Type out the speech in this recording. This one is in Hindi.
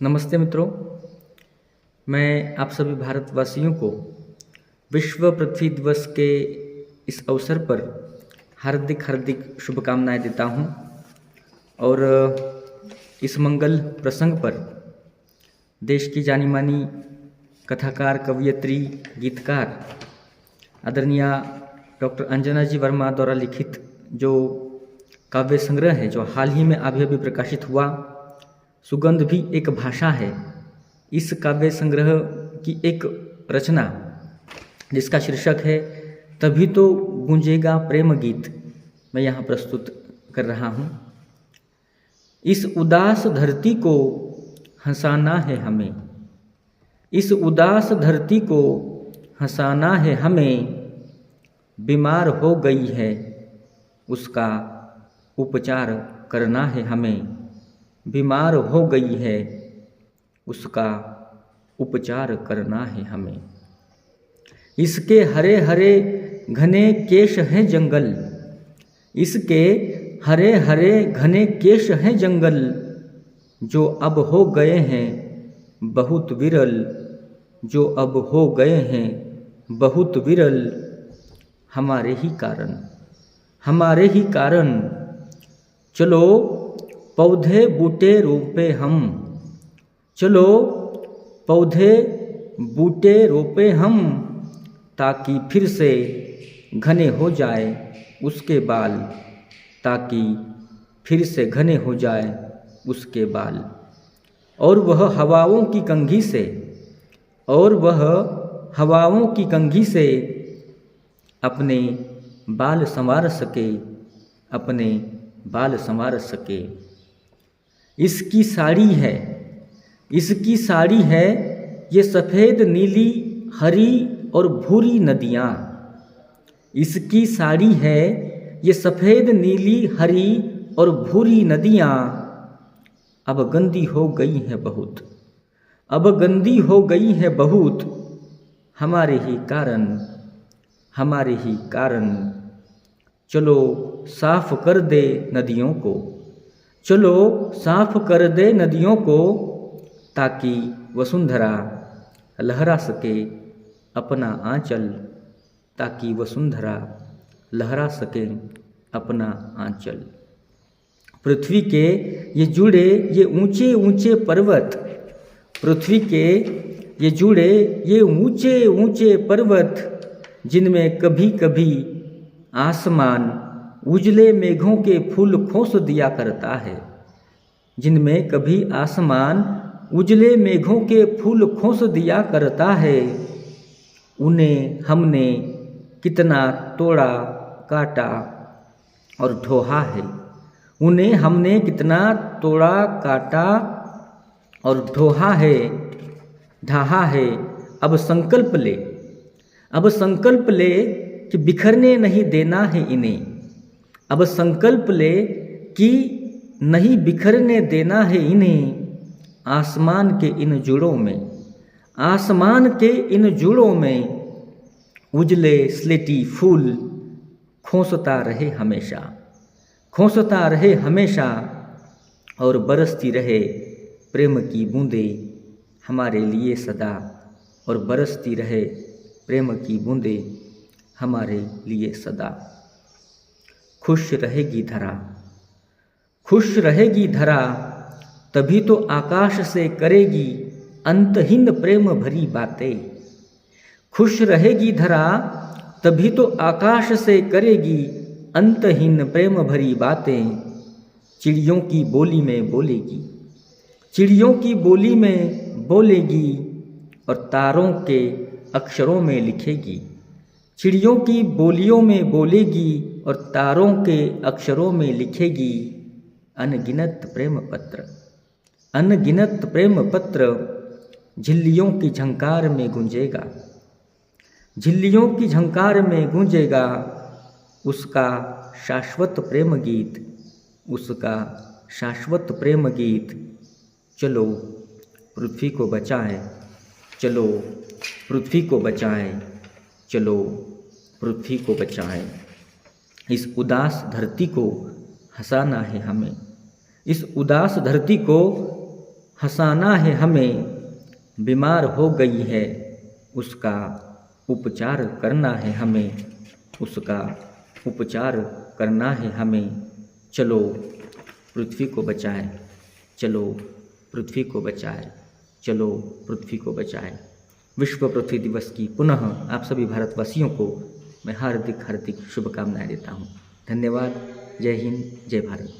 नमस्ते मित्रों, मैं आप सभी भारतवासियों को विश्व पृथ्वी दिवस के इस अवसर पर हार्दिक हार्दिक शुभकामनाएं देता हूं। और इस मंगल प्रसंग पर देश की जानी मानी कथाकार, कवयित्री, गीतकार आदरणीय डॉक्टर अंजना जी वर्मा द्वारा लिखित जो काव्य संग्रह है, जो हाल ही में अभी प्रकाशित हुआ, सुगंध भी एक भाषा है, इस काव्य संग्रह की एक रचना जिसका शीर्षक है तभी तो गूंजेगा प्रेम गीत, मैं यहाँ प्रस्तुत कर रहा हूँ। इस उदास धरती को हंसाना है हमें, इस उदास धरती को हंसाना है हमें, बीमार हो गई है उसका उपचार करना है हमें, बीमार हो गई है उसका उपचार करना है हमें। इसके हरे हरे घने केश हैं जंगल, इसके हरे हरे घने केश हैं जंगल, जो अब हो गए हैं बहुत विरल, जो अब हो गए हैं बहुत विरल, हमारे ही कारण, हमारे ही कारण। चलो पौधे बूटे रोपे हम, चलो पौधे बूटे रोपे हम, ताकि फिर से घने हो जाए उसके बाल, ताकि फिर से घने हो जाए उसके बाल। और वह हवाओं की कंघी से, और वह हवाओं की कंघी से अपने बाल संवार सके, अपने बाल संवार सके। इसकी साड़ी है, इसकी साड़ी है ये सफ़ेद नीली हरी और भूरी नदियाँ, इसकी साड़ी है ये सफ़ेद नीली हरी और भूरी नदियाँ, अब गंदी हो गई हैं बहुत, अब गंदी हो गई हैं बहुत, हमारे ही कारण, हमारे ही कारण। चलो साफ कर दे नदियों को, चलो साफ कर दे नदियों को, ताकि वसुंधरा लहरा सके अपना आंचल, ताकि वसुंधरा लहरा सके अपना आंचल। पृथ्वी के ये जुड़े ये ऊंचे ऊंचे पर्वत, पृथ्वी के ये जुड़े ये ऊंचे ऊंचे पर्वत, जिनमें कभी कभी आसमान उजले मेघों के फूल खोस दिया करता है, जिनमें कभी आसमान उजले मेघों के फूल खोस दिया करता है, उन्हें हमने कितना तोड़ा काटा और ढोहा है, उन्हें हमने कितना तोड़ा काटा और ढोहा है, ढाहा है। अब संकल्प ले, अब संकल्प ले कि बिखरने नहीं देना है इन्हें, अब संकल्प ले कि नहीं बिखरने देना है इन्हें, आसमान के इन जुड़ों में, आसमान के इन जुड़ों में उजले स्लेटी फूल खोसता रहे हमेशा, खोसता रहे हमेशा, और बरसती रहे प्रेम की बूंदें हमारे लिए सदा, और बरसती रहे प्रेम की बूंदें हमारे लिए सदा। खुश रहेगी धरा, खुश रहेगी धरा, तभी तो आकाश से करेगी अंतहीन प्रेम भरी बातें, खुश रहेगी धरा, तभी तो आकाश से करेगी अंतहीन प्रेम भरी बातें। चिड़ियों की बोली में बोलेगी, चिड़ियों की बोली में बोलेगी, और तारों के अक्षरों में लिखेगी, चिड़ियों की बोलियों में बोलेगी और तारों के अक्षरों में लिखेगी अनगिनत प्रेम पत्र, अनगिनत प्रेम पत्र, झिल्लियों की झंकार में गूंजेगा, झिल्लियों की झंकार में गूंजेगा उसका शाश्वत प्रेम गीत, उसका शाश्वत प्रेम गीत। चलो पृथ्वी को बचाएं, चलो पृथ्वी को बचाएं, चलो पृथ्वी को बचाएं। इस उदास धरती को हंसाना है हमें, इस उदास धरती को हंसाना है हमें, बीमार हो गई है, उसका उपचार करना है हमें, उसका उपचार करना है हमें। चलो पृथ्वी को बचाएं, चलो पृथ्वी को बचाएं, चलो पृथ्वी को बचाएं। विश्व पृथ्वी दिवस की पुनः आप सभी भारतवासियों को मैं हार्दिक हार्दिक शुभकामनाएं देता हूं। धन्यवाद। जय हिंद, जय भारत।